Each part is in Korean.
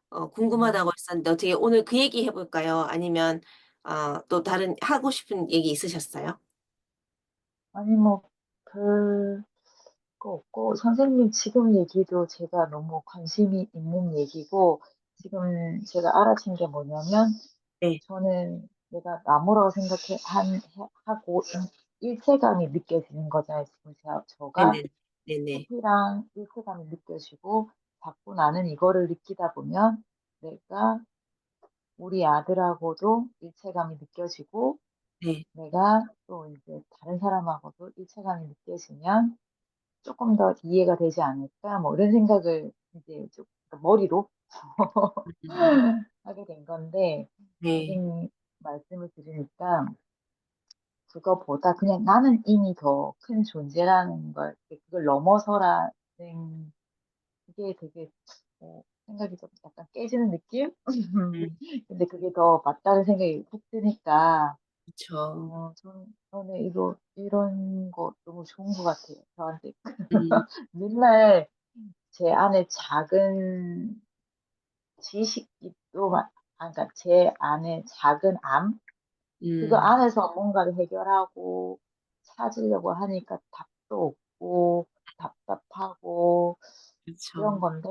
궁금하다고 음. 했었는데 어떻게 오늘 그 얘기 해 볼까요? 아니면 또 다른 하고 싶은 얘기 있으셨어요? 아니 뭐 별거 없고 선생님 지금 얘기도 제가 너무 관심이 있는 얘기고 지금 제가 알아챈 게 뭐냐면 네. 저는 내가 나무라고 생각해 한 해 하고 일체감이 느껴지는 거잖아요. 지금 저가 네네. 네네. 깊이랑 일체감이 느껴지고 자꾸 나는 이거를 느끼다 보면 내가 우리 아들하고도 일체감이 느껴지고 네. 내가 또 이제 다른 사람하고도 일체감이 느껴지면 조금 더 이해가 되지 않을까?' 뭐 이런 생각을 이제 좀 머리로 음. 하게 된 건데 네. 선생님 말씀을 들으니까 그거보다 그냥 '나는 이미 더 큰 존재라는 걸 그걸 넘어서라는 그게 되게 생각이 좀 약간 깨지는 느낌? 음. 근데 그게 더 맞다는 생각이 훅 드니까 그쵸. 저는 이거 이런 거 너무 좋은 것 같아요, 저한테. 음. 맨날 제 안에 작은 지식이 또 그러니까 제 안에 작은 암? 그거 음. 안에서 뭔가를 해결하고 찾으려고 하니까 답도 없고 답답하고 이런 그쵸. 건데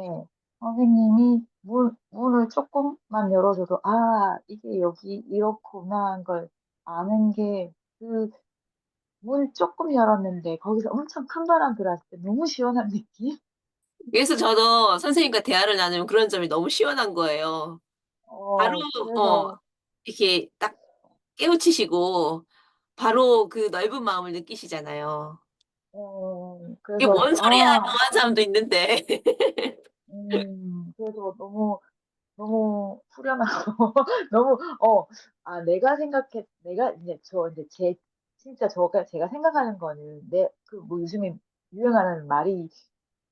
선생님이 문을 쪼끔만 열어줘도 '아 이게 여기 이렇구나.' 하는 걸 아는 게 그 문 쪼끔 열었는데 거기서 엄청 큰 바람 들어왔을 때 너무 시원한 느낌? 그래서 저도 선생님과 대화를 나누면 그런 점이 너무 시원한 거예요. 바로 어 그래서 이렇게 딱 깨우치시고 바로 그 넓은 마음을 느끼시잖아요. "이게 그래서 뭔 소리야." 하는 사람도 있는데. 그래서 너무 후련하고 너무 내가 인제 진짜 제가 생각하는 거는 뭐 요즘에 유행하는 말이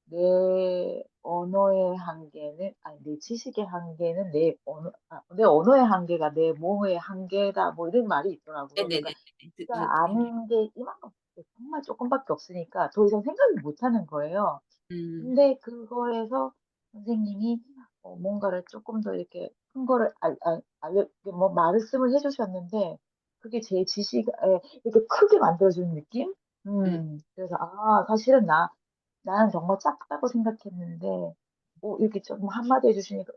"내 언어의 한계는 아니 내 지식의 한계는 내 언어의 한계가 내 몸의 한계다." 뭐 이런 말이 있더라고요. 그러니까 네네네. 내가 아는 게 이만큼밖에 정말 쪼끔밖에 없으니까 더 이상 생각을 못 하는 거예요. 음. 근데 그거에서 선생님이 뭔가를 쪼끔 더 이렇게 큰 거를 이렇게 뭐 말씀을 해 주셨는데 그게 제 지식 이렇게 크게 만들어 주는 느낌? 음. 그래서 사실은 나는 정말 작다고 생각했는데 이렇게 좀 한마디 해 주시니까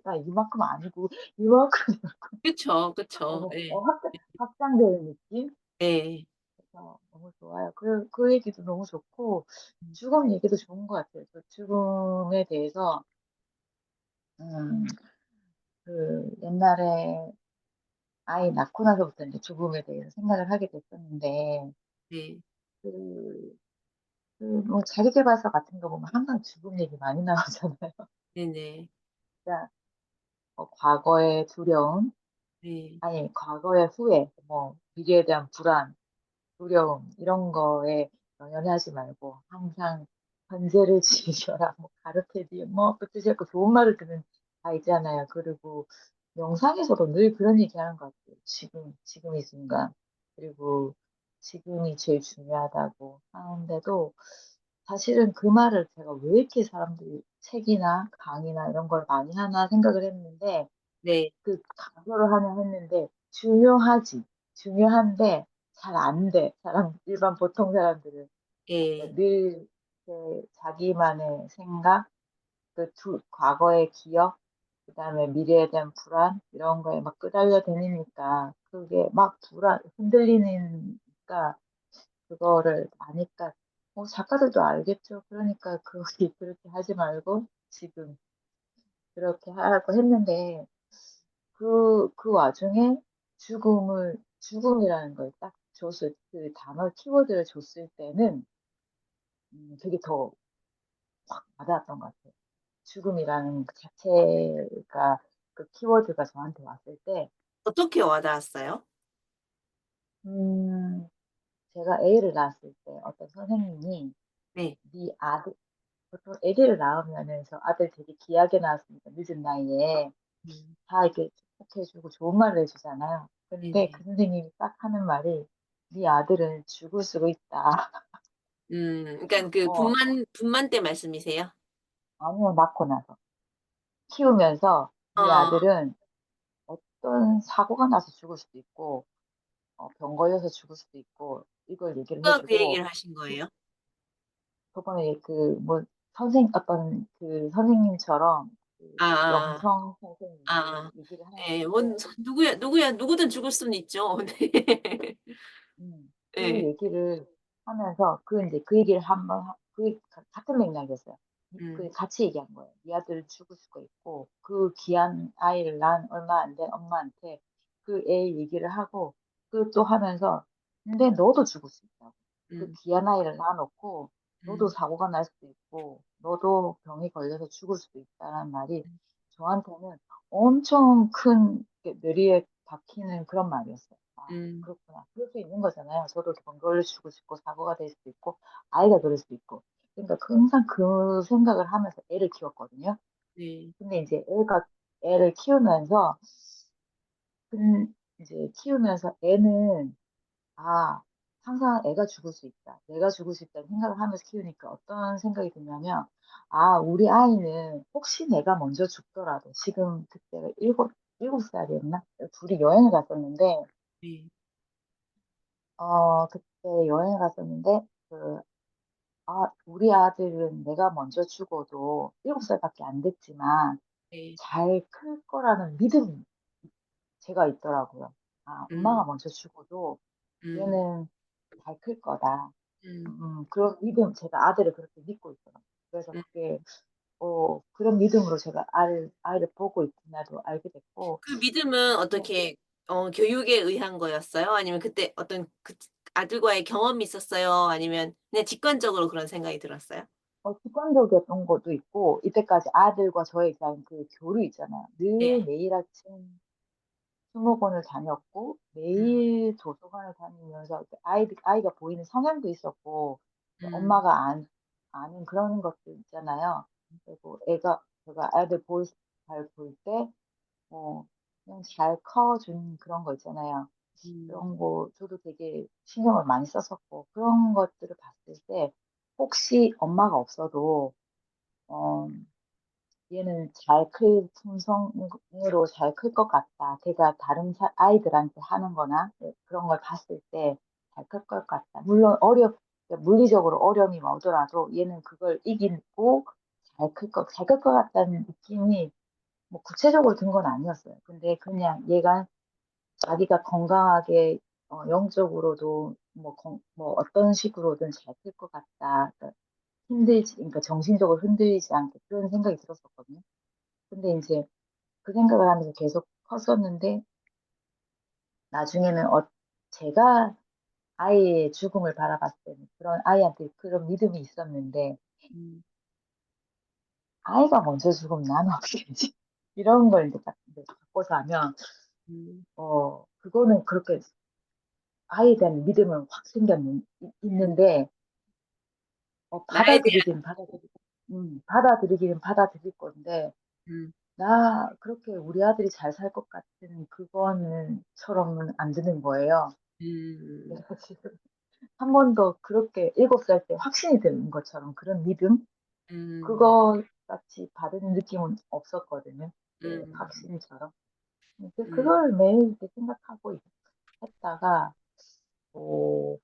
나 이만큼 아니고 이만큼이었구나. 그쵸, 그쵸. 예. 확장되는 느낌? 예. 그래서 너무 좋아요. 그 얘기도 너무 좋고 음. 죽음 얘기도 좋은 것 같아요. 죽음에 대해서 음 옛날에 아이 낳고 나서부터 인제 죽음에 대해서 생각을 하게 됐었는데 네. 그 뭐 자기계발서 같은 거 보면 항상 죽음 얘기 많이 나오잖아요. 네네. 그러니까 과거의 두려움 네. 아니 과거의 후회 뭐 미래에 대한 불안 두려움 이런 거에 연연하지 말고 항상 "현재를 즐겨라." 뭐 카르페 디엠 뭐 그 뜻이 없고 좋은 말을 듣는 아이잖아요. 그리고 명상에서도 늘 그런 얘기하는 것 같아요. 지금 이 순간. 그리고 지금이 제일 중요하다고 하는데도 사실은 그 말을 제가 '왜 이렇게 사람들이 책이나 강의나 이런 걸 많이 하나.' 생각을 했는데 네. 강조를 하려 했는데 중요하지. 중요한데 잘 안 돼. 일반 보통 사람들은. 예. 그러니까 늘 자기만의 생각, 과거의 기억, 그다음에 미래에 대한 불안 이런 거에 막 끄달려 다니니까 그게 막 흔들리니까 그거를 아니까 작가들도 알겠죠. 그러니까 거기 그렇게 하지 말고 지금 그렇게 하라고 했는데 그 와중에 죽음이라는 걸 딱 그 단어 키워드를 줬을 때는 되게 더 확 와닿았던 것 같아요. 죽음이라는 그 자체가 그 키워드가 저한테 왔을 때 어떻게 와 닿았어요? 음 제가 애를 낳았을 때 어떤 선생님이 네. "네 아들" 보통 아기를 낳으면은 저 아들 되게 귀하게 낳았으니까 늦은 나이에 음. 다 이렇게 축복해 주고 좋은 말을 해 주잖아요. 근데 네네. 그 선생님이 딱 하는 말이 "네 아들은 죽을 수도 있다." 그러니까 그 어 분만 때 말씀이세요? 아니요. 낳고 나서. 키우면서 우리 어, 아들은 어떤 사고가 나서 죽을 수도 있고, 병 걸려서 죽을 수도 있고, 이걸 얘기를 누가 그 해주고, 얘기를 하신 그- 거예요? 저번에 뭐, 어떤 그 선생님처럼 그 아, 영성 아, 선생님이 아. 얘기를 예, 뭔, 하는데, 누구야, 누구든 죽을 수는 있죠. 네. 그 예, 얘기를 하면서 이제 그 얘기를 한번 같은 맥락이었어요. 그 음, 같이 얘기한 거예요. 네 아들 죽을 수가 있고 그 귀한 아이를 낳은 얼마 안 된 엄마한테 그 애 얘기를 하고 그 또 하면서 근데 너도 죽을 수 있다고. 그 음, 귀한 아이를 낳아놓고 너도 음, 사고가 날 수도 있고 너도 병이 걸려서 죽을 수도 있다는 말이 저한테는 엄청 큰 뇌리에 박히는 그런 말이었어요. 아, 음, 그렇구나. 그럴 수 있는 거잖아요. 저도 번거를 주고 싶고 사고가 될 수도 있고 아이가 그럴 수도 있고. 그러니까 항상 그 생각을 하면서 애를 키웠거든요. 네, 근데 이제 애를 키우면서 이제 키우면서 애는 아 항상 애가 죽을 수 있다. 내가 죽을 수 있다는 생각을 하면서 키우니까 어떤 생각이 드냐면 아 우리 아이는 혹시 내가 먼저 죽더라도 지금 그때가 일곱 살이었나? 둘이 여행을 갔었는데 네, 그때 여행을 갔었는데, 우리 아들은 내가 먼저 죽어도 7살밖에 안 됐지만 네, 잘 클 거라는 믿음이 제가 있더라고요. 아, 엄마가 음, 먼저 죽어도 음, 얘는 잘 클 거다. 음, 그런 믿음, 제가 아들을 그렇게 믿고 있더라고요. 그래서 음. 그런 믿음으로 제가 아이를 보고 있구나도 알게 됐고, 그 믿음은 또, 어떻게, 교육에 의한 거였어요? 아니면 그때 어떤 그 아들과의 경험이 있었어요? 아니면 그냥 직관적으로 그런 생각이 들었어요? 습관적이었던 것도 있고, 이때까지 아들과 저의 그 교류 있잖아요. 늘 네, 매일 아침 수목원을 다녔고 음, 매일 도서관을 다니면서 아이가 보이는 성향도 있었고 음, 엄마가 아는 그런 것들 있잖아요. 그리고 제가 아이들 잘 볼 때, 그냥 잘 커준 그런 거 있잖아요. 음, 그런 거 저도 되게 신경을 많이 썼었고 그런 것들을 봤을 때 혹시 엄마가 없어도 어, 얘는 잘 클 품성으로 잘 클 것 같다. 걔가 다른 아이들한테 하는 거나 그런 걸 봤을 때 잘 클 것 같다. 물론 물리적으로 어려움이 오더라도 얘는 그걸 이기고 잘 클 것 같다는 느낌이 뭐 구체적으로 든 건 아니었어요. 근데 그냥 얘가 자기가 건강하게 영적으로도 뭐 어떤 식으로든 잘 클 것 같다. 그러니까 정신적으로 흔들리지 않게 그런 생각이 들었었거든요. 근데 이제 그 생각을 하면서 계속 컸었는데 나중에는 제가 아이의 죽음을 바라봤을 때는 그런 아이한테 그런 믿음이 있었는데 음, 아이가 먼저 죽으면 나는 어떻게 되지? 이런 걸 이제 바꿔서 하면 음, 그거는 그렇게 아이에 대한 믿음은 확 음. 있는데 나에 대한, 받아들이기는 받아들일 건데 음, 나 그렇게 우리 아들이 잘 살 것 같은 그거는처럼은 안 드는 거예요. 음, 그래서 지금 한 번도 그렇게 7살 때 확신이 드는 것처럼 그런 믿음? 음, 그거 같이 받은 느낌은 없었거든요. 네, 음, 확신처럼. 음. 그걸 매일 이렇게 생각하고 했다가, 뭐,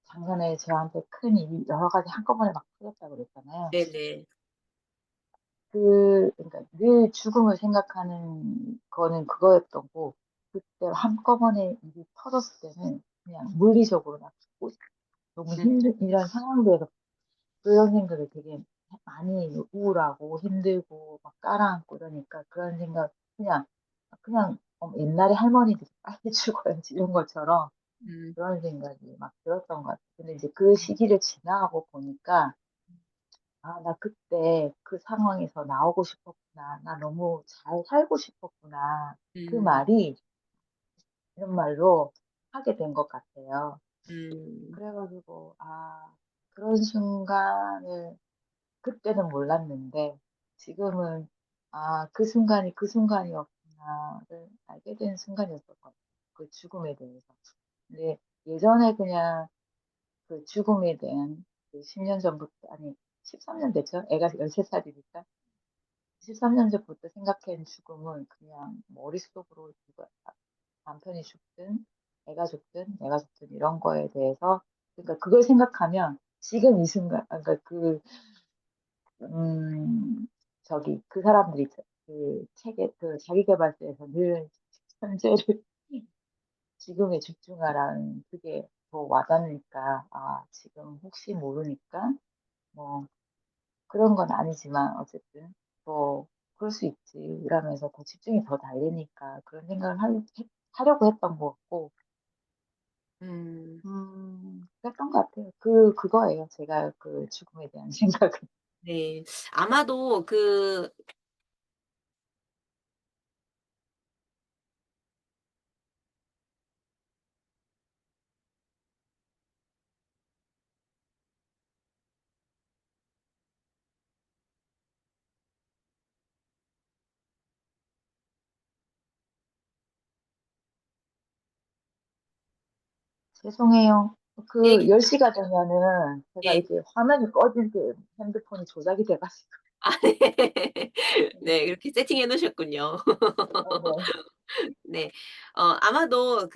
작년에 저한테 큰 일이 여러 가지 한꺼번에 막 터졌다고 그랬잖아요. 네네. 그러니까 늘 죽음을 생각하는 거는 그거였던 거, 그때 한꺼번에 일이 터졌을 때는 그냥 물리적으로 나 죽고 싶어. 너무 음, 힘든 이런 상황들에서 그런 생각을 되게 많이 우울하고 힘들고 막 깔아앉고 이러니까 그런 생각 그냥 옛날에 할머니들이 빨리 죽어야지 이런 것처럼 음, 그런 생각이 막 들었던 것 같아요. 근데 이제 그 시기를 지나고 보니까 아, 나 그때 그 상황에서 나오고 싶었구나. 나 너무 잘 살고 싶었구나. 그 음, 말이 이런 말로 하게 된 것 같아요. 음, 그래가지고 그런 순간을 그때는 몰랐는데 지금은 그 순간이 그 순간이었구나를 알게 된 순간이었던 것 같아요. 그 죽음에 대해서. 근데 예전에 그냥 그 죽음에 대한 그 10년 전부터 아니 13년 됐죠? 애가 13살이니까 23년 전부터 생각한 죽음은 그냥 머릿속으로 누가 남편이 죽든 애가 죽든 내가 죽든 이런 거에 대해서 그러니까 그걸 생각하면 지금 이 순간 그러니까 음 저기 그 사람들이 그 책에 그 자기계발서에서 늘 현재를 지금에 집중하라는 그게 더 와닿으니까 아 지금 혹시 모르니까 뭐 그런 건 아니지만 어쨌든 뭐 그럴 수 있지 이러면서 더 집중이 더 달리니까 그런 생각을 하려고 했던 것 같고 음. 그랬던 것 같아요. 그거예요. 제가 그 죽음에 대한 생각은. 네. 아마도 그 죄송해요. 예. 그 10시가 되면은 제가 예. 이렇게 화면이 꺼진 그 핸드폰이 조작이 돼 가지고. 아 네. 네. 그렇게 세팅해 놓으셨군요. 네. 네. 아마도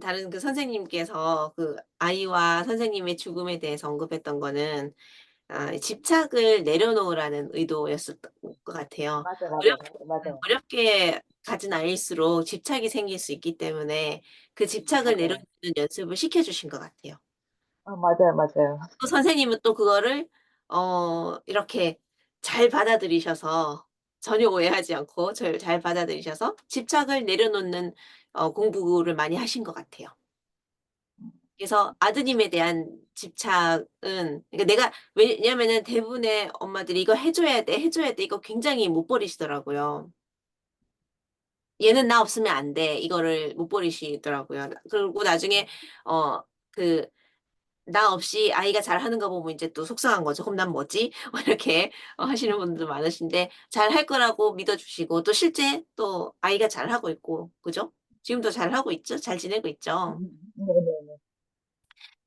다른 그 선생님께서 그 아이와 선생님의 죽음에 대해서 언급했던 거는 집착을 내려놓으라는 의도였을 것 같아요. 맞아, 맞아, 어렵 맞아, 맞아요. 어렵게 가진 아이일수록 집착이 생길 수 있기 때문에 그 집착을 맞아요. 내려놓는 연습을 시켜 주신 것 같아요. 맞아요, 맞아요. 또 선생님은 또 그거를 이렇게 잘 받아들이셔서 전혀 오해하지 않고 잘 받아들이셔서 집착을 내려놓는 공부를 많이 하신 것 같아요. 그래서 아드님에 대한 집착은 그러니까 왜냐면은 대부분의 엄마들이 "이거 해 줘야 돼, 해 줘야 돼." 이거 굉장히 못 버리시더라고요. "얘는 나 없으면 안 돼." 이거를 못 버리시더라고요. 그리고 나중에 어 그 나 없이 아이가 잘하는 거 보면 인제 또 속상한 거죠. '그럼 난 뭐지?' 뭐 이렇게 하시는 분들도 많으신데 잘할 거라고 믿어 주시고 또 실제 또 아이가 잘하고 있고 그죠? 지금도 잘하고 있죠. 잘 지내고 있죠. 네네네.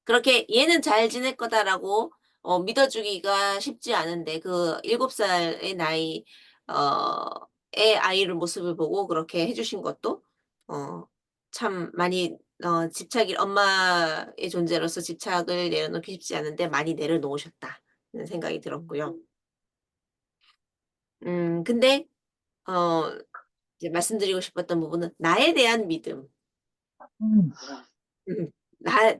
그렇게 '얘는 잘 지낼 거다.'라고 믿어 주기가 쉽지 않은데 그 7 살의 나이 의 아이를 모습을 보고 그렇게 해 주신 것도 어 참 많이 집착이 엄마의 존재로서 집착을 내려놓기 쉽지 않은데 많이 내려놓으셨다는 생각이 들었고요. 근데 어 이제 말씀드리고 싶었던 부분은 나에 대한 믿음. 음. 음. 나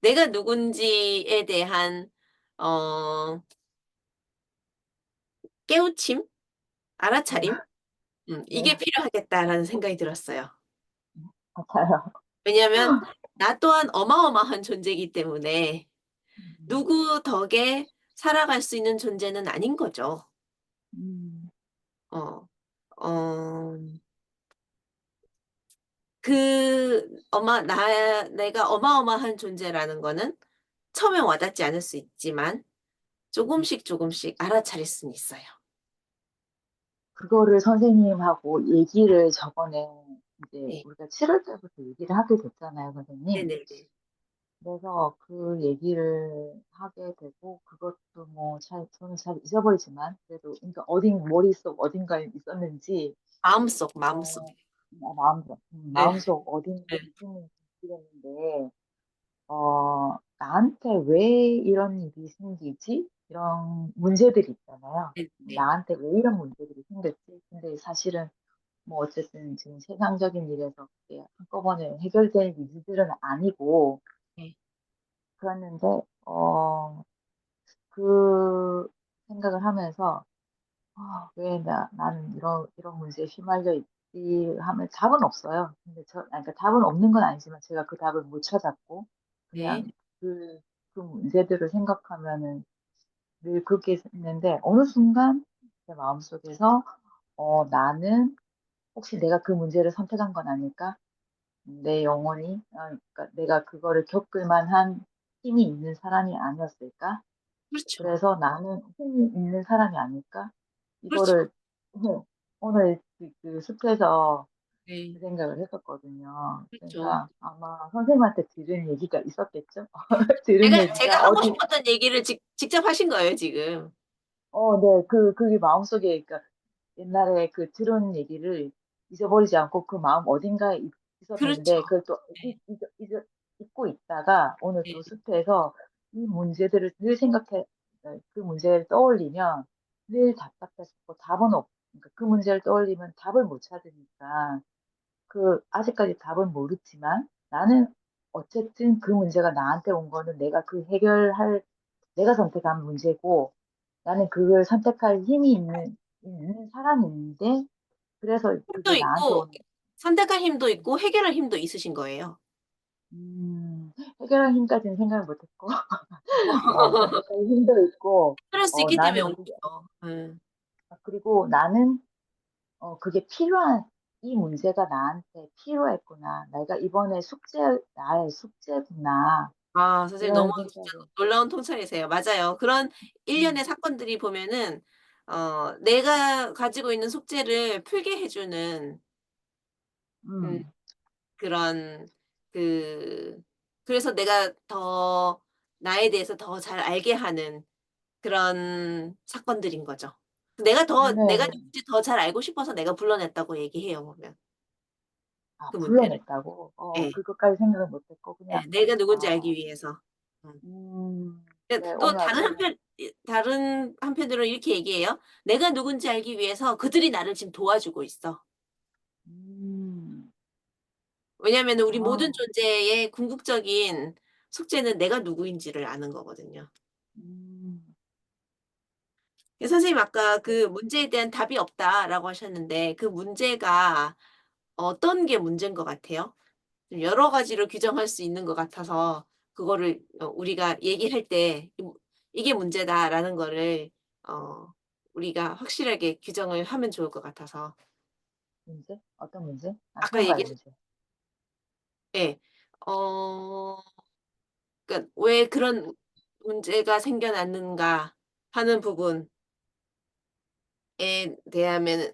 내가 누군지에 대한 어 깨우침? 네. 알아차림? 이게 네. 필요하겠다라는 생각이 들었어요. 같아요. 왜냐하면 나 또한 어마어마한 존재이기 때문에 음. 누구 덕에 살아갈 수 있는 존재는 아닌 거죠. 음. 어. 어 내가 어마어마한 존재라는 거는 처음에 와닿지 않을 수 있지만 조금씩 조금씩 알아차릴 수는 있어요. 그거를 선생님하고 얘기를 저번에 이제 네. 우리가 7월 달부터 얘기를 하게 됐잖아요, 선생님. 네네네. 그래서 그 얘기를 하게 되고 그것도 뭐 저는 잘 잊어버리지만 그래도 그러니까 머릿속 어딘가에 있었는지 마음속. 어 예. 마음속 어딘가에 예. 있었는지 모르겠는데 나한테 왜 이런 일이 생기지? 이런 문제들이 있잖아요. 네네. 나한테 왜 이런 문제들이 생겼지? 근데 사실은 뭐 어쨌든 지금 세상적인 일에서 그게 한꺼번에 해결될 일들은 아니고 네. 그랬는데 그 생각을 하면서 '아 왜 나는 이런 문제에 휘말려 있지.' 하면 답은 없어요. 근데 그러니까 답은 없는 건 아니지만 제가 그 답을 못 찾았고 네. 그냥 그 문제들을 생각하면은 늘 그렇게 했는데 어느 순간 제 마음속에서 '나는 혹시 내가 그 문제를 선택한 건 아닐까? 내 영혼이 그러니까 내가 그거를 겪을 만한 힘이 있는 사람이 아니었을까? 그렇죠. 그래서 나는 힘이 있는 사람이 아닐까?' 그렇죠. 이거를 네. 오늘 그 숲에서 그 네. 생각을 했었거든요. 그렇죠. 그러니까 아마 선생님한테 들은 얘기가 있었겠죠? 들은 제가 얘기가 하고 어디 싶었던 얘기를 직접 하신 거예요 지금. 네. 그게 마음속에, 그러니까 옛날에 그 들은 얘기를 잊어버리지 않고 그 마음 어딘가에 그렇죠. 있었는데, 그걸 또 네. 잊고 있다가 오늘 네. 또 숲에서 이 문제들을 늘 그 문제를 떠올리면 늘 답답했었고, 그러니까 그 문제를 떠올리면 답을 못 찾으니까, 아직까지 답은 모르지만 나는 어쨌든 그 문제가 나한테 온 거는 내가 선택한 문제고, 나는 그걸 선택할 힘이 있는 사람인데, 그래서 힘도 그게 나한테 있고 오는, 선택할 힘도 있고 해결할 힘도 있으신 거예요. 해결할 힘까지는 생각을 못 했고, 선택할 힘도 있고, 그럴 수 있기 때문에 나는 온 거죠. 그리고 그게 이 문제가 나한테 필요했구나. 내가 이번에 나의 숙제구나. 아 선생님 너무 이런 진짜 생각을, 놀라운 통찰이세요. 맞아요. 그런 일련의 음, 사건들이 보면은 내가 가지고 있는 숙제를 풀게 해 주는 음 음, 그런 그 그래서 내가 더 나에 대해서 더 잘 알게 하는 그런 사건들인 거죠. 내가 네. 누군지 더 잘 알고 싶어서 내가 불러냈다고 얘기해요 보면 그 문제를. 불러냈다고? 예. 그것까지 생각을 못 했고, 그냥, 예. 내가 누군지 알기 아, 위해서. 음. 네, 또 오늘 아침에, 다른 한편으로는 이렇게 얘기해요. "내가 누군지 알기 위해서 그들이 나를 지금 도와주고 있어." 음, 왜냐하면은 우리 모든 아, 존재의 궁극적인 숙제는 내가 누구인지를 아는 거거든요. 음, 선생님 아까 네, 그 "문제에 대한 답이 없다."라고 하셨는데 그 문제가 어떤 게 문제인 것 같아요? 좀 여러 가지로 규정할 수 있는 것 같아서 그거를 우리가 얘기할 때 "이게 문제다."라는 거를 어 우리가 확실하게 규정을 하면 좋을 것 같아서. 문제? 어떤 문제? 아까 사용할 얘기하셨 문제. 예. 어 그러니까 '왜 그런 문제가 생겨났는가.' 하는 부분에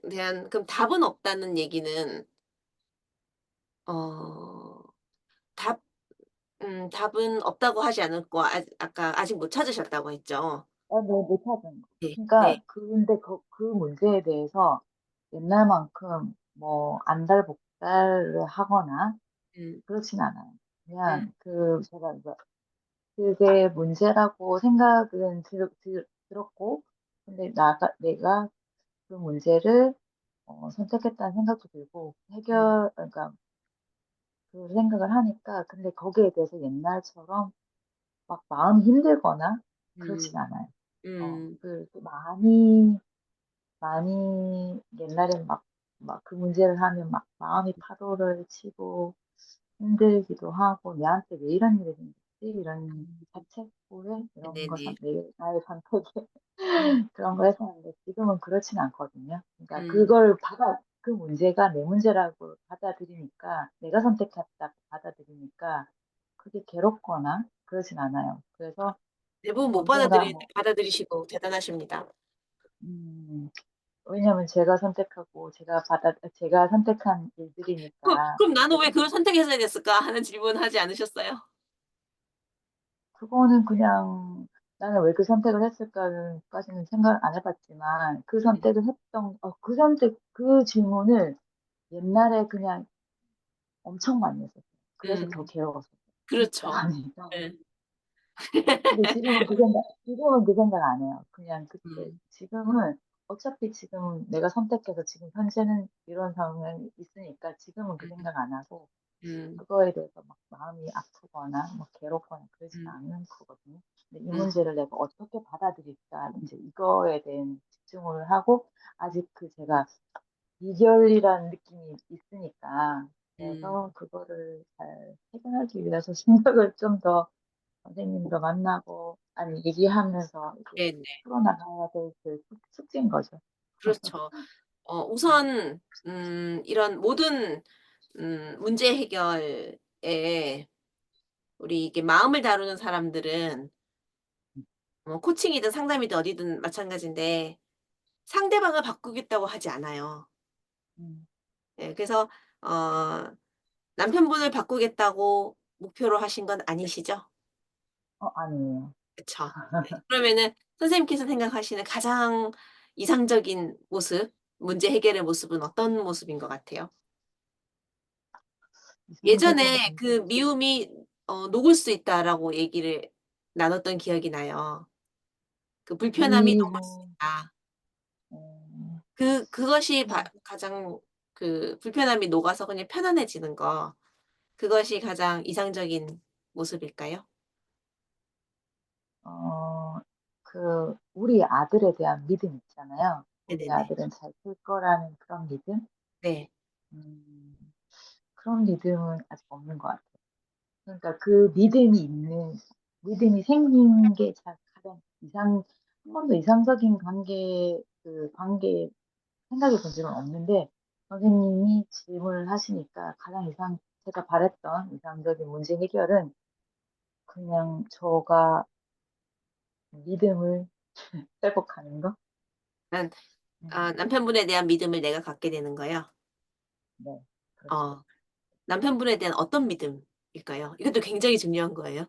대한 그럼 답은 없다는 얘기는 어 답 답은 없다고 하지 않았고 아까 아직 못 찾으셨다고 했죠? 네, 못 찾은 거. 네. 네. 그러니까 근데 그 문제에 대해서 옛날만큼 뭐 안달복달을 하거나 음. 그렇진 않아요. 음. 그냥 제가 이제 그게 문제라고 생각은 들었고, 근데 내가 그 문제를 선택했다는 생각도 들고, 음. 그러니까 그 생각을 하니까, 근데 거기에 대해서 옛날처럼 막 마음이 힘들거나 음. 그렇진 않아요. 음. 많이 옛날엔 막 그 문제를 하면 막 마음이 파도를 치고 힘들기도 하고, '내한테 왜 이런 일이 생겼지?' 이런 자책, 후회 이런 거 네네네. 나의 선택에 음. 그런 걸 했었는데, 지금은 그렇진 않거든요. 그러니까 음. 그 문제가 내 문제라고 받아들이니까, 내가 선택했다고 받아들이니까 그게 괴롭거나 그러진 않아요. 그래서 대부분 못 언젠가 받아들이는데 받아들이시고 대단하십니다. 음 왜냐면 제가 선택한 일들이니까. 그럼 '나는 근데 왜 그걸 선택했어야 됐을까?' 하는 질문 하지 않으셨어요? 그거는 그냥 '나는 왜 그 선택을 했을까.'까지는 생각을 안 해 봤지만, 네. 그 질문을 옛날에 그냥 엄청 많이 했었어요. 그래서 더 음. 괴로웠어요. 진짜 그렇죠. 아니다. 예. 근데 지금은 그 생각 안 해요. 그냥 그때 음. 지금은 어차피 지금 내가 선택해서 지금 현재는 이런 상황에 있으니까, 지금은 그 음. 생각 안 하고 음. 그거에 대해서 막 마음이 아프거나 막 괴롭거나 그러진 음. 않는 거거든요. 근데 이 음. 문제를 내가 어떻게 받아들일까, 인제 이거에 대한 집중을 하고, 아직 제가 미결이라는 느낌이 있으니까, 음. 그래서 그거를 잘 해결하기 위해서 생각을 좀 더 선생님도 만나고, 아니 얘기하면서 이게 네네. 풀어나가야 될 숙제인 거죠. 그렇죠. 음. 우선 이런 모든 문제 해결에 우리 이게 마음을 다루는 사람들은 코칭이든 상담이든 어디든 마찬가지인데 상대방을 바꾸겠다고 하지 않아요. 음. 예. 그래서 어 남편분을 바꾸겠다고 목표로 하신 건 아니시죠? 아니에요. 그쵸. 네. 그러면은 선생님께서 생각하시는 가장 이상적인 모습, 문제 해결의 모습은 어떤 모습인 것 같아요? 이상적인 예전에 문제. 그 "미움이 녹을 수 있다."라고 얘기를 나눴던 기억이 나요. 그 "불편함이 녹을 수 미운, 있다." 어, 그것이 바 음, 가장 그 불편함이 녹아서 그냥 편안해지는 거, 그것이 가장 이상적인 모습일까요? 어, 우리 아들에 대한 믿음 있잖아요. 우리 네네네. 아들은 잘 클 거라는 그런 믿음? 네. 음, 그런 믿음은 아직 없는 것 같아요. 그러니까 그 믿음이 생긴 게 가장 한 번도 이상적인 관계 생각해 본 적은 없는데, 선생님이 질문을 하시니까 제가 바랬던 이상적인 문제 해결은 그냥 저가 믿음을 회복하는 거? 난 음, 남편분에 대한 믿음을 내가 갖게 되는 거요? 네, 그렇죠. 어 남편분에 대한 어떤 믿음일까요? 이것도 굉장히 중요한 거예요.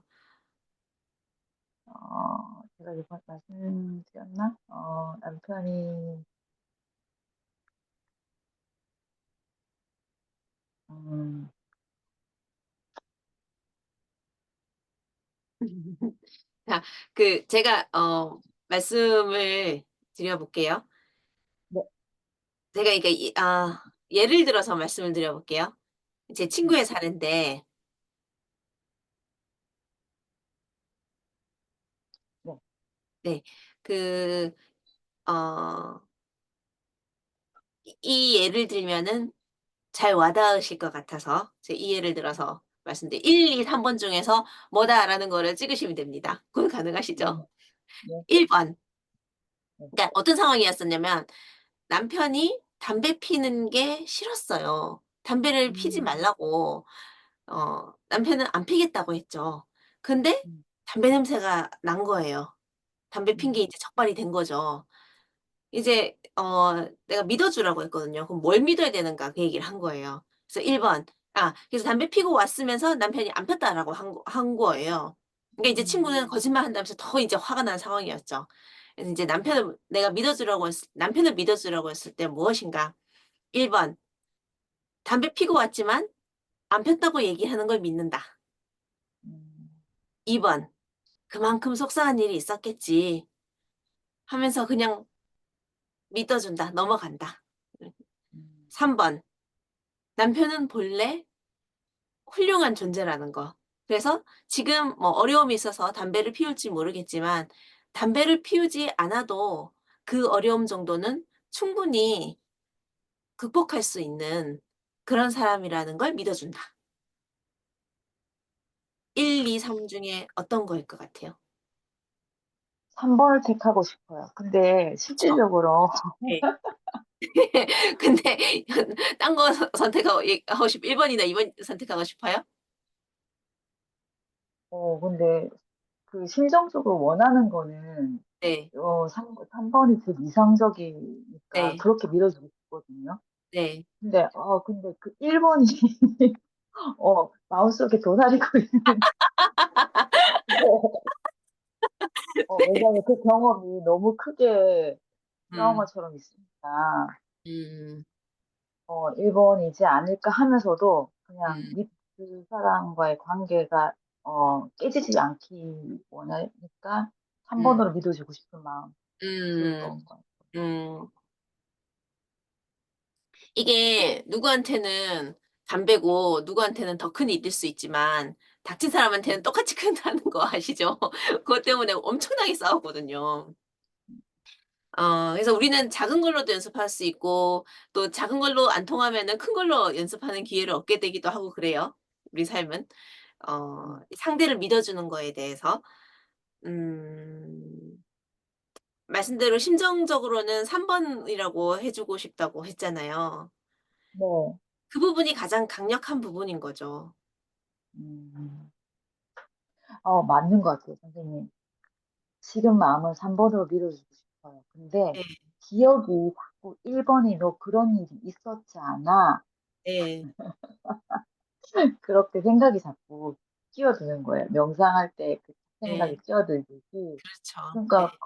제가 이번 말씀드렸나? 남편이, 음, 자, 제가 말씀을 드려 볼게요. 네, 제가 이게 예를 들어서 말씀을 드려 볼게요. 제 네, 친구의 사례인데, 네, 네. 그 어 이 예를 들면은 잘 와닿으실 것 같아서 제가 이 예를 들어서 말씀드린 1, 2, 3번 중에서 뭐다라는 거를 찍으시면 됩니다. 그건 네, 가능하시죠? 네, 1 번. 네. 그러니까 어떤 상황이었었냐면, 남편이 담배 피는 게 싫었어요. 담배를 피지 음, 말라고 남편은 안 피겠다고 했죠. 근데 음, 담배 냄새가 난 거예요. 담배 핀 게 음, 이제 적발이 된 거죠. 이제 내가 믿어 주라고 했거든요. 그럼 뭘 믿어야 되는가 그 얘기를 한 거예요. 그래서 1 번, 그래서 담배 피고 왔으면서 남편이 "안 폈다."라고 한 거예요. 그러니까 이제 음, 친구는 거짓말한다면서 더 이제 화가 난 상황이었죠. 그래서 인제 남편을 믿어 주라고 했을 때 무엇인가? 1 번, 담배 피고 왔지만 안 폈다고 얘기하는 걸 믿는다. 음, 2 번, '그만큼 속상한 일이 있었겠지.' 하면서 그냥 믿어 준다. 넘어간다. 음. 음, 3 번, 남편은 본래 훌륭한 존재라는 거. 그래서 지금 뭐 어려움이 있어서 담배를 피울지 모르겠지만 담배를 피우지 않아도 그 어려움 정도는 충분히 극복할 수 있는 그런 사람이라는 걸 믿어 준다. 1, 2, 3 중에 어떤 거일 것 같아요? 3번을 택하고 싶어요. 근데 그쵸? 실질적으로 네. 근데 딴 거 선택하고 하고 1 번이나 2번 선택하고 싶어요? 근데 심정적으로 원하는 거는 네. 3 번이 제일 이상적이니까 네. 그렇게 믿어주고 싶거든요. 네. 근데 그 1 번이 마음속에 도사리고 있는 왜냐하면 그 경험이 너무 크게 음. 트라우마처럼 있으니까 음. 1 번이지 않을까 하면서도 그냥 음. 그 사람과의 관계가 깨지지 않기 원하니까 3 음. 번으로 믿어주고 싶은 마음, 음. 그런 거. 음. 이게 누구한테는 담배고 누구한테는 더 큰 일일 수 있지만 닥친 사람한테는 똑같이 큰다는 거 아시죠? 그것 때문에 엄청나게 싸웠거든요. 그래서 우리는 작은 걸로도 연습할 수 있고 또 작은 걸로 안 통하면은 큰 걸로 연습하는 기회를 얻게 되기도 하고 그래요, 우리 삶은. 음. 상대를 믿어주는 거에 대해서. 음 말씀대로 심정적으로는 3 번이라고 해 주고 싶다고 했잖아요. 네. 그 부분이 가장 강력한 부분인 거죠. 음. 맞는 것 같아요, 선생님. 지금 마음은 3 번으로 밀어주고 싶어요. 근데 네. 기억이 자꾸 1 번이 "너 그런 일이 있었지 않아?" 네. 그렇게 생각이 자꾸 끼어드는 거예요. 명상할 때 생각이 네. 뛰어들듯이 그렇죠. 네. 그러니까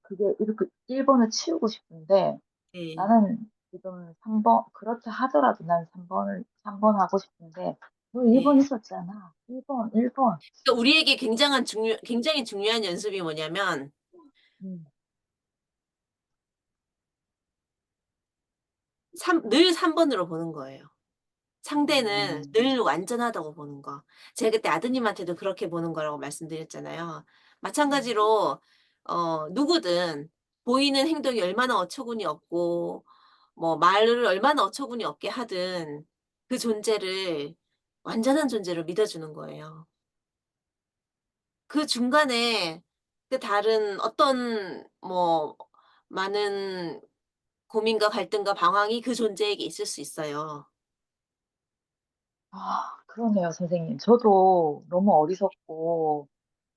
그게 이렇게 1 번을 치우고 싶은데 네. 나는 지금 3번 그렇다 하더라도 난 3 번 하고 싶은데 "너 1번 네. 했었잖아. 1 번, 1 번." 그러니까 우리에게 굉장히 중요한 연습이 뭐냐면 음. 늘 3 번으로 보는 거예요. 상대는 음. 늘 완전하다고 보는 거. 제가 그때 아드님한테도 그렇게 보는 거라고 말씀드렸잖아요. 음. 마찬가지로 누구든 보이는 행동이 얼마나 어처구니 없고 뭐 말을 얼마나 어처구니 없게 하든 그 존재를 완전한 존재로 믿어 주는 거예요. 그 중간에 그 다른 어떤 뭐 많은 고민과 갈등과 방황이 그 존재에게 있을 수 있어요. 아 그러네요 선생님. 저도 너무 어리석고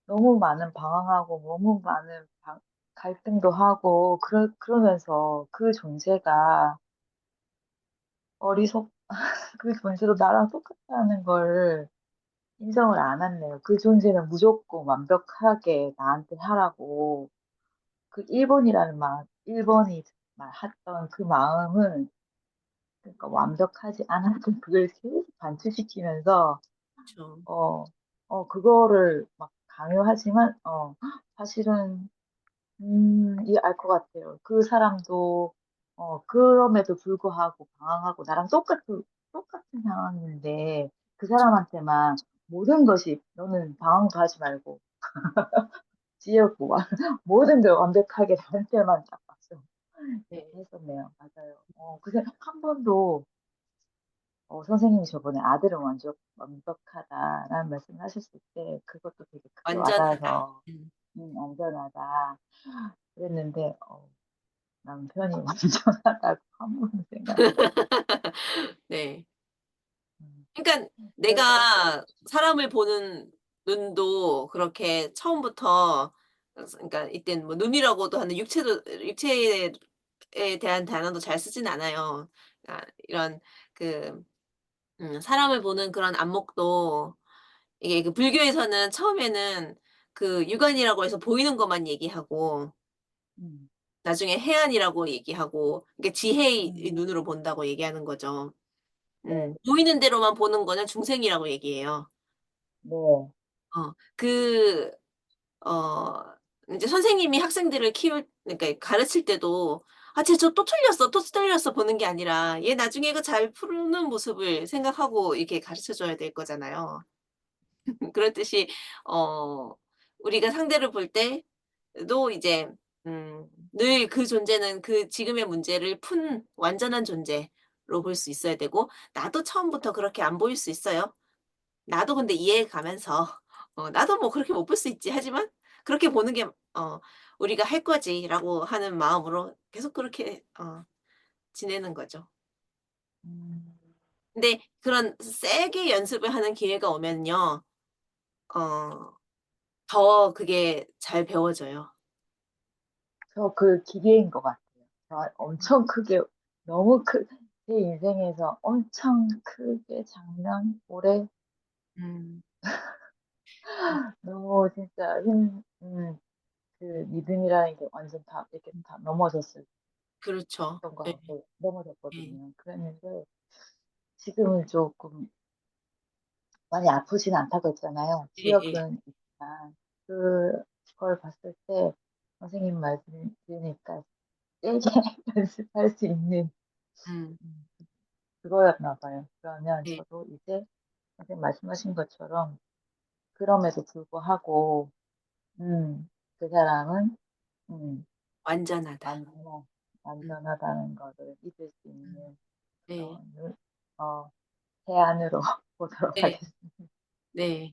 너무 많은 방황하고 너무 많은 갈등도 하고 그러면서 그 존재가 어리석 그 존재도 나랑 똑같다는 걸 인정을 안 했네요. 그 존재는 무조건 완벽하게 나한테 하라고 그 1 번이라는 마음 1 번이 했던 그 마음은 그러니까 완벽하지 않았던 그걸 계속 반복시키면서 그쵸. 어 그거를 막 강요하지만 사실은 알 것 같아요. 그 사람도 그럼에도 불구하고 방황하고 나랑 똑같은 상황인데 그 사람한테만 모든 것이 "너는 방황도 하지 말고 지혜롭고 모든 걸 완벽하게 나한테만 딱 맞춰." 네. 이렇게 했었네요. 맞아요. 근데 한 번도 선생님이 저번에 "아들은 완벽하다."라는 말씀을 하셨을 때 그것도 되게 크게 와 완전하다. 닿아서 음. "안전하다." 그랬는데 남편이 완전하다고 한 번도 생각을 못 네. 음. 그러니깐 그래서 내가 사람을 보는 눈도 그렇게 처음부터 그러니까 이때는 뭐 눈이라고도 하는 육체에 대한 단어도 잘 쓰진 않아요. 이런 그 사람을 보는 그런 안목도 이게 그 불교에서는 처음에는 그 육안이라고 해서 보이는 것만 얘기하고 음. 나중에 해안이라고 얘기하고 그러니까 지혜의 음. 눈으로 본다고 얘기하는 거죠. 네. 보이는 대로만 보는 거는 중생이라고 얘기해요. 네. 그 인제 선생님이 학생들을 키울 그러니까 가르칠 때도 '아 쟤 저 또 틀렸어, 또 틀렸어.' 보는 게 아니라 얘 나중에 이거 잘 푸는 모습을 생각하고 이렇게 가르쳐 줘야 될 거잖아요. 그렇듯이 어 우리가 상대를 볼 때도 이제 늘 그 존재는 그 지금의 문제를 푼 완전한 존재로 볼 수 있어야 되고 나도 처음부터 그렇게 안 보일 수 있어요. 나도 근데 이해해 가면서 '나도 뭐 그렇게 못 볼 수 있지. 하지만 그렇게 보는 게 우리가 할 거지.'라고 하는 마음으로 계속 그렇게 지내는 거죠. 음. 근데 그런 세게 연습을 하는 기회가 오면요. 어 더 그게 잘 배워져요. 저 그 기계인 것 같아요. 저 엄청 크게 너무 제 인생에서 엄청 크게 장면 오래 음. 음 너무 진짜 그 믿음이라는 게 완전 다 이렇게 다 넘어졌을 그렇죠. 던 예. 것 같고 예. 넘어졌거든요. 그랬는데 지금은 쪼끔 많이 아프진 않다고 했잖아요. 예예. 기억은 있지만 그걸 봤을 때 선생님 말씀 들으니까 세게 연습할 수 있는 음. 음 그거였나 봐요. 그러면 네. 저도 이제 선생님 말씀하신 것처럼 그럼에도 불구하고 그 사람은 음 완전하다. 완전하 음. 완전하다는 거를 믿을 수 음. 있는 네. 그런 해안으로 보도록 네. 하겠습니다. 네.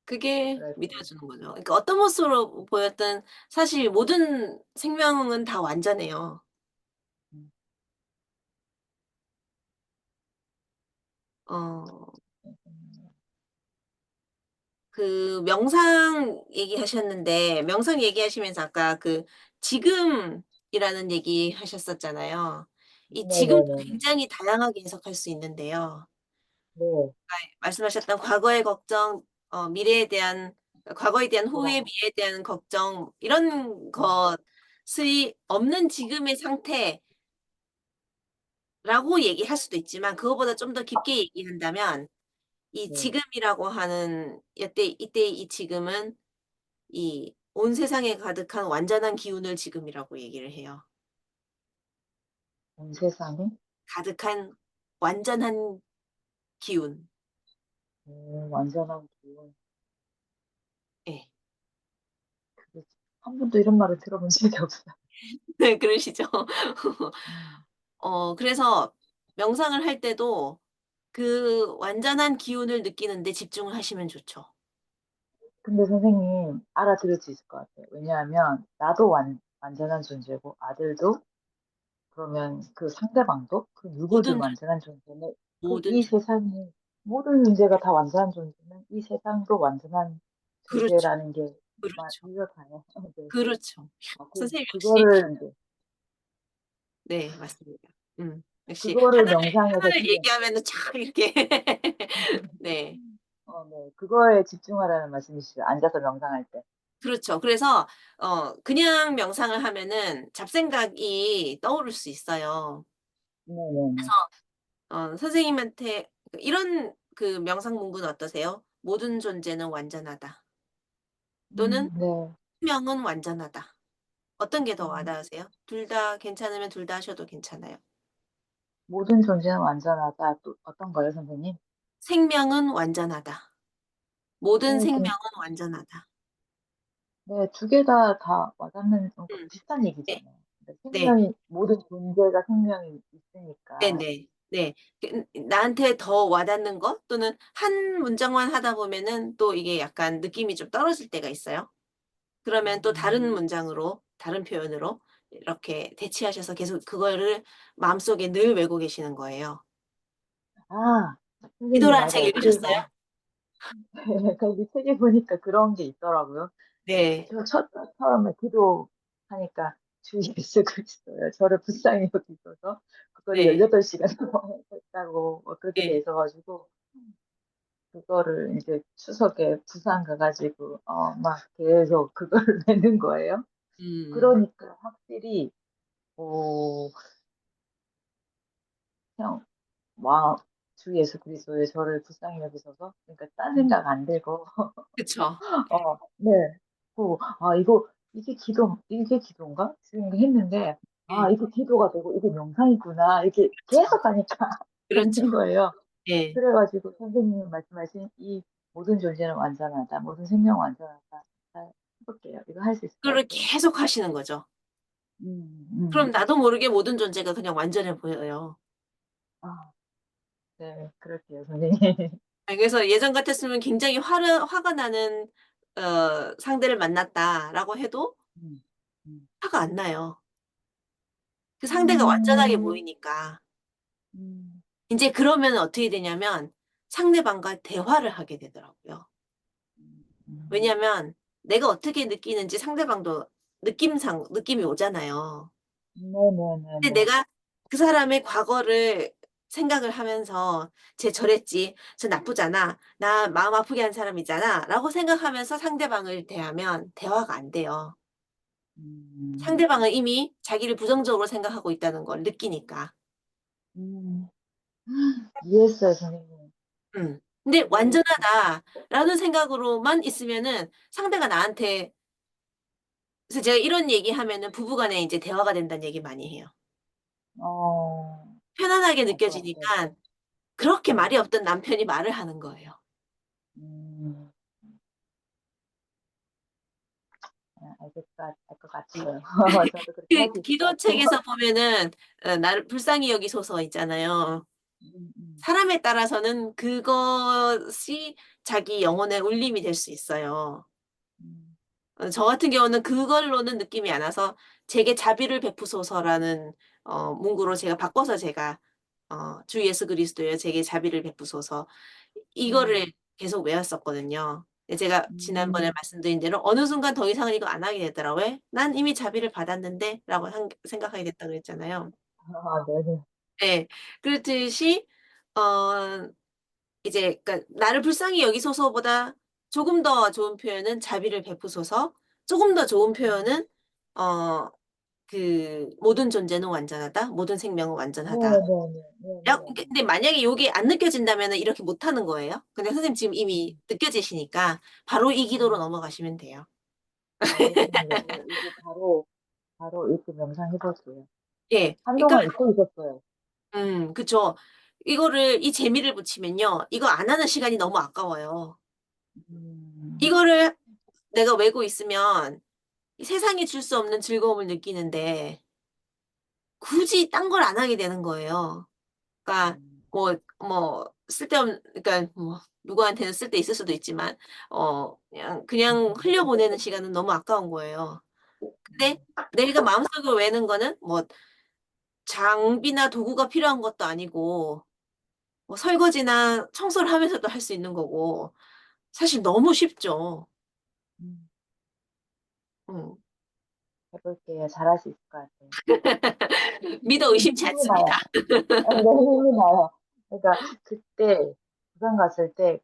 그게 그럴게요. 믿어주는 거죠. 그러니까 어떤 모습으로 보였든 사실 모든 생명은 다 완전해요. 음. 어 음. 그 명상 얘기하셨는데 명상 얘기하시면서 아까 그 지금이라는 얘기하셨었잖아요. 이 지금도 네네네네. 굉장히 다양하게 해석할 수 있는데요. 네. 말씀하셨던 과거의 걱정, 미래에 대한 과거에 대한 후회, 불안. 미래에 대한 걱정 이런 음. 것이 없는 지금의 상태라고 얘기할 수도 있지만 그거보다 좀 더 깊게 얘기한다면 이 네. 지금이라고 하는 이때의 이 지금은 이 온 세상에 가득한 완전한 기운을 지금이라고 얘기를 해요. 온 세상에 가득한 완전한 기운. 완전한 기운. 예. 그게 한 번도 이런 말을 들어본 적이 없어요. 네 그러시죠. 음. 그래서 명상을 할 때도 그 완전한 기운을 느끼는 데 집중을 하시면 좋죠. 근데 선생님 알아들을 수 있을 것 같아요. 왜냐하면 나도 완전한 존재고 아들도 그러면 그 상대방도 그 누구든 모든 존 완전한 존재는 그 모든 이 존 세상이 모든 존재가 다 완전한 존재는 이 세상도 완전한 그렇죠. 존재라는 게 그렇죠. 이해가 가요. 네. 그렇죠. 그 선생님 역시 그거를 인제 네 맞습니다. 역시 그거를 하나를 명상에서 하나를 지금 얘기하면은 촥 이렇게 네. 네. 그거에 집중하라는 말씀이시죠? 앉아서 명상할 때. 그렇죠. 그래서 그냥 명상을 하면은 잡생각이 떠오를 수 있어요. 네네네. 선생님한테 이런 그 명상 문구는 어떠세요? "모든 존재는 완전하다." 또는 네. "생명은 완전하다." 어떤 게 더 음. 와닿으세요? 둘 다 괜찮으면 둘 다 하셔도 괜찮아요. 모든 존재는 완전하다. 또 어떤 거요, 선생님? "생명은 완전하다." "모든 네. 생명은 완전하다." 네. 두 개 다 와닿는 음. 비슷한 네. 얘기잖아요. 그러니까 네. 생명이 모든 존재가 생명이 있으니까. 네네. 네. 나한테 더 와닿는 것 또는 한 문장만 하다 보면은 또 이게 약간 느낌이 좀 떨어질 때가 있어요. 그러면 또 다른 음. 문장으로 다른 표현으로 이렇게 대치하셔서 계속 그거를 마음속에 늘 외우고 계시는 거예요. 아 선생님 기도라는 책 맞아요. 읽으셨어요? 거기 책에 보니까 그런 게 있더라고요. 네. 저 처음에 기도하니까 주 예수 그리스도여 저를 불쌍히 여기소서 그거를 네. 18 시간 했다고 그렇게 돼 네. 있어 가지고 그거를 인제 추석에 부산 가 가지고 막 계속 그거를 외는 거예요. 음. 그러니까 확실히 어 그냥 와 주 예수 그리스도의 저를 불쌍히 여기소서 그러니까 딴 음. 생각 안 들고 그쵸. 네. 이게 기도인가?' 지금 했는데 예. 이게 기도가 되고 이게 명상이구나.' 이렇게 그쵸. 계속 하니까 그렇죠. 되는 거예요. 예. 그래 가지고 선생님이 말씀하신 이 "모든 존재는 완전하다. 모든 생명은 완전하다." 잘 해 볼게요. 이거 할 수 있을 것 그거를 같아요. 계속 하시는 거죠. 그럼 음. 나도 모르게 모든 존재가 그냥 완전해 보여요. 아 네. 그럴게요 선생님. 그래서 예전 같았으면 굉장히 화가 나는 상대를 만났다라고 해도 음. 음. 화가 안 나요. 그 상대가 완전하게 음. 보이니까. 음. 인제 그러면은 어떻게 되냐면 상대방과 대화를 하게 되더라고요. 음. 왜냐면 내가 어떻게 느끼는지 상대방도 느낌이 오잖아요. 근데 네네네네. 내가 그 사람의 과거를 생각을 하면서 '쟤 저랬지. 쟤 나쁘잖아. 나 마음 아프게 한 사람이잖아.'라고 생각하면서 상대방을 대하면 대화가 안 돼요. 음. 상대방은 이미 자기를 부정적으로 생각하고 있다는 걸 느끼니까. 음. 이해했어요 선생님. 근데 이해했어요. '완전하다.'라는 생각으로만 있으면은 상대가 나한테 그래서 제가 이런 얘기하면은 부부 간에 인제 대화가 된다는 얘기 많이 해요. 어. 편안하게 알 것 같아요. 느껴지니깐 그렇게 음. 말이 없던 남편이 말을 하는 거예요. 음. 알 것 같아요. 저도 그렇게 할 그 수 있을 것 같아요. 기도책에서 보면은 나를 불쌍히 여기소서 있잖아요. 음음. 사람에 따라서는 그것이 자기 영혼의 울림이 될 수 있어요. 음. 저 같은 경우는 그걸로는 느낌이 안 와서 "제게 자비를 베푸소서."라는 문구로 제가 바꿔서 제가 "주 예수 그리스도여 제게 자비를 베푸소서." 이거를 음. 계속 외웠었거든요. 근데 제가 지난번에 음. 말씀드린 대로 어느 순간 더 이상은 이거 안 하게 되더라고요. 왜? '난 이미 자비를 받았는데.'라고 생각하게 됐다고 그랬잖아요. 네네. 예. 그렇듯이 어 이제 그러니까 '나를 불쌍히 여기소서.'보다 조금 더 좋은 표현은 자비를 베푸소서, 조금 더 좋은 음. 표현은 어 모든 존재는 완전하다. 모든 생명은 완전하다. 네네네. 근데 만약에 요게 안 느껴진다면은 이렇게 못하는 거예요. 근데 선생님 지금 이미 음. 느껴지시니까 바로 이 기도로 음. 넘어가시면 돼요. 알겠습니다. 이거 바로 이렇게 명상해 볼게요. 예. 그러니까 한동안 잊고 있었어요. 그쵸. 이 재미를 붙이면요. 이거 안 하는 시간이 너무 아까워요. 음. 이거를 내가 외고 있으면 이 세상이 줄 수 없는 즐거움을 느끼는데 굳이 딴 걸 안 하게 되는 거예요. 그러니까 음. 쓸데없는, 그러니까 누구한테는 쓸데 있을 수도 있지만 그냥 흘려보내는 시간은 너무 아까운 거예요. 근데 음. 내가 마음속으로 외는 거는 장비나 도구가 필요한 것도 아니고 설거지나 청소를 하면서도 할 수 있는 거고 사실 너무 쉽죠. 음. 음. 해 볼게요. 잘할 수 있을 것 같아요. 믿어 의심치 힘이 나요. 않습니다. 네, 힘이 나요. 그러니까 그때 부산 갔을 때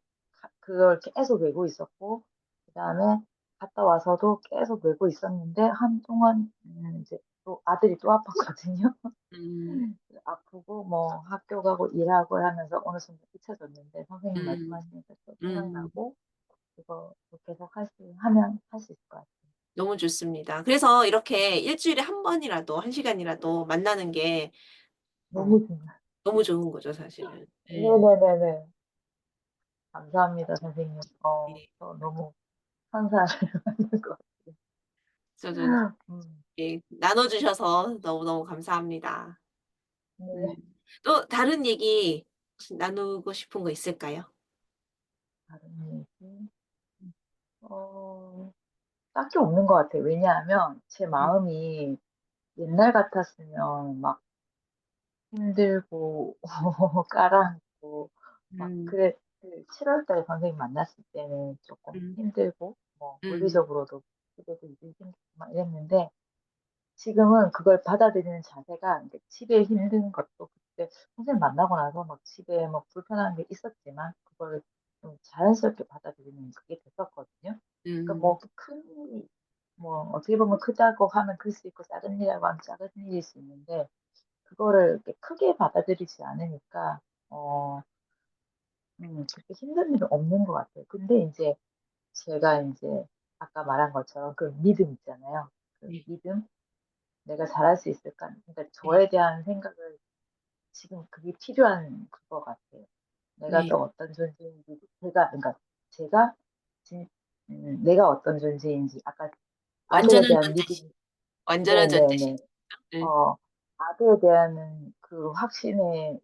그걸 계속 외고 있었고, 그다음에 갔다 와서도 계속 외고 있었는데 한동안 이제 또 아들이 또 아팠거든요. 음. 아프고 뭐 학교 가고 일하고 하면서 어느 순간 잊혀졌는데 선생님 음. 말씀하시니까 또 음. 생각나고 이거 계속 하면 할 수 있을 것 같아요. 너무 좋습니다. 그래서 이렇게 일 주일에 한 번이라도 1시간이라도 만나는 게 어 너무 좋아요. 너무 좋은 거죠 사실은. 예. 네네네네. 감사합니다 선생님. 예. 저 너무 선사를 받는 것 저도 같아요. 음. 나눠 주셔서 너무너무 감사합니다. 음. 네. 또 다른 얘기 혹시 나누고 싶은 거 있을까요? 다른 얘기? 어 딱히 없는 것 같아요. 왜냐하면 제 음. 마음이 옛날 같았으면 막 힘들고 가라앉고 막 음. 그래 그 7월 달에 선생님 만났을 때는 쪼끔 음. 힘들고 뭐 음. 물리적으로도 기대도 이제 생기고 막 이랬는데 지금은 그걸 받아들이는 자세가 인제 집에 힘든 것도 그때 선생님 만나고 나서 막 집에 뭐 불편한 게 있었지만 그거를 좀 자연스럽게 받아들이는 그게 됐었거든요. 그러니까 음. 뭐 큰 일이 뭐 어떻게 보면 크다고 하면 클 수 있고 작은 일이라고 하면 작은 일일 수 있는데 그거를 이렇게 크게 받아들이지 않으니까 어 그렇게 힘든 일은 없는 것 같아요. 근데 인제 제가 인제 아까 말한 것처럼 그 믿음 있잖아요. 그 네. 믿음? '내가 잘할 수 있을까?' 그러니까 네. 저에 대한 생각을 지금 그게 필요한 그거 같아요. 내가 네. 또 어떤 존재인지 제가 진 내가 어떤 존재인지 아까 아들에 완전한 대한 존재시 믿음이 완전한 존재시죠. 네네네. 예. 어 아들에 대한 그 확신에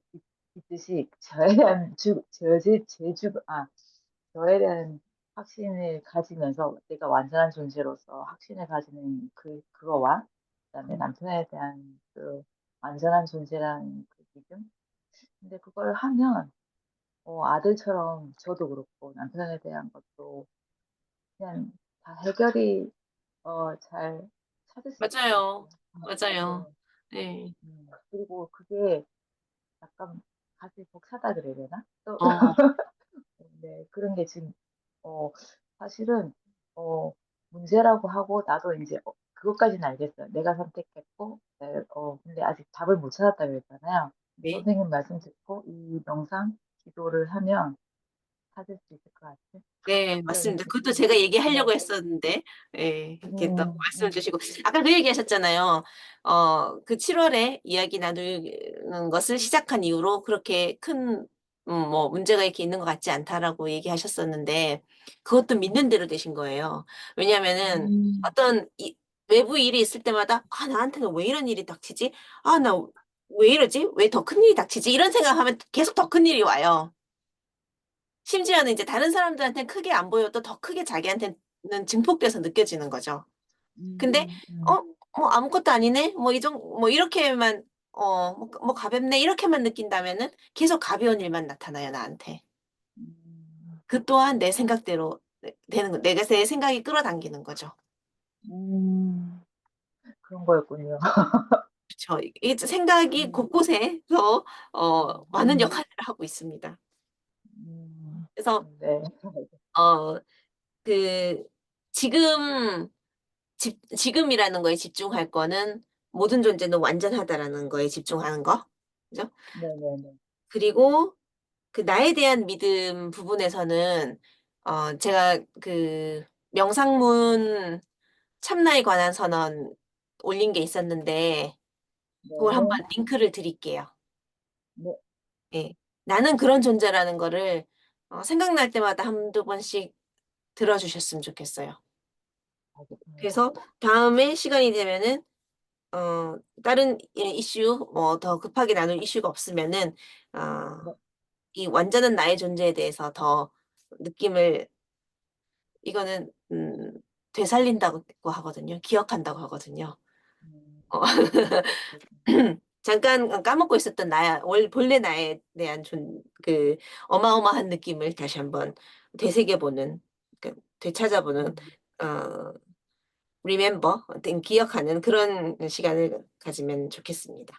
있듯이 저에 대한 저에 대한 확신을 가지면서 내가 완전한 존재로서 확신을 가지는 그거와 그다음에 음. 남편에 대한 그 완전한 존재라는 그 믿음? 근데 그걸 하면 아들처럼 저도 그렇고 남편에 대한 것도 그냥 다 해결이 잘 찾을 수 있을 것 맞아요. 같아요. 맞아요. 네. 네. 그리고 그게 약간 가슴이 벅차다 그래야 되나? 또 어. 네. 그런 게 지금 어 사실은 문제라고 하고 나도 인제 그것까지는 알겠어요. 내가 선택했고 근데 아직 답을 못 찾았다 그랬잖아요. 근데 네. 선생님 말씀 듣고 이 명상 기도를 하면 찾을 수 있을 것 같아요. 네, 그럼 맞습니다. 그것도 제가 선생님께도 네. 얘기하려고 했었는데 이렇게 또 말씀을 음. 주시고 아까 그 얘기하셨잖아요. 그 7 월에 이야기 나누는 것을 시작한 이후로 그렇게 큰 문제가 이렇게 있는 것 같지 않다라고 얘기하셨었는데 그것도 믿는 대로 되신 거예요. 왜냐하면은 음. 어떤 외부 일이 있을 때마다 '아 나한테는 왜 이런 일이 닥치지? 아 나 왜 이러지? 왜 더 큰일이 닥치지?' 이런 생각하면 계속 더 큰일이 와요. 심지어는 이제 다른 사람들한테는 크게 안 보여도 더 크게 자기한테는 증폭돼서 느껴지는 거죠. 근데 음. '아무것도 아니네. 이렇게만 가볍네.' 이렇게만 느낀다면은 계속 가벼운 일만 나타나요, 나한테. 음. 그 또한 내 생각대로 되는 거 내가 제 생각이 끌어당기는 거죠. 그런 거였군요. 그쵸. 이게 생각이 음. 곳곳에서 많은 음. 역할을 하고 있습니다. 음. 그래서 네. 어 그 지금 지금이라는 거에 집중할 거는 '모든 존재는 완전하다.'라는 거에 집중하는 거. 그죠? 네네네. 그리고 그 나에 대한 믿음 부분에서는 제가 그 명상문 참나에 관한 선언 올린 게 있었는데 그걸 한번 네. 링크를 드릴게요. 네. 예. 나는 그런 존재라는 거를 생각날 때마다 한두 번씩 들어 주셨으면 좋겠어요. 알겠습니다. 그래서 다음에 시간이 되면은 다른 이슈 뭐 더 급하게 나눌 이슈가 없으면은 어 네. 이 완전한 나의 존재에 대해서 더 느낌을 이거는 되살린다고 하거든요. 기억한다고 하거든요. 음. 어 알겠습니다. 잠깐 까먹고 있었던 나야 원 본래 나에 대한 그 어마어마한 느낌을 다시 한번 되새겨 보는, 그 되찾아보는, 음. 어 remember 기억하는 그런 시간을 가지면 좋겠습니다.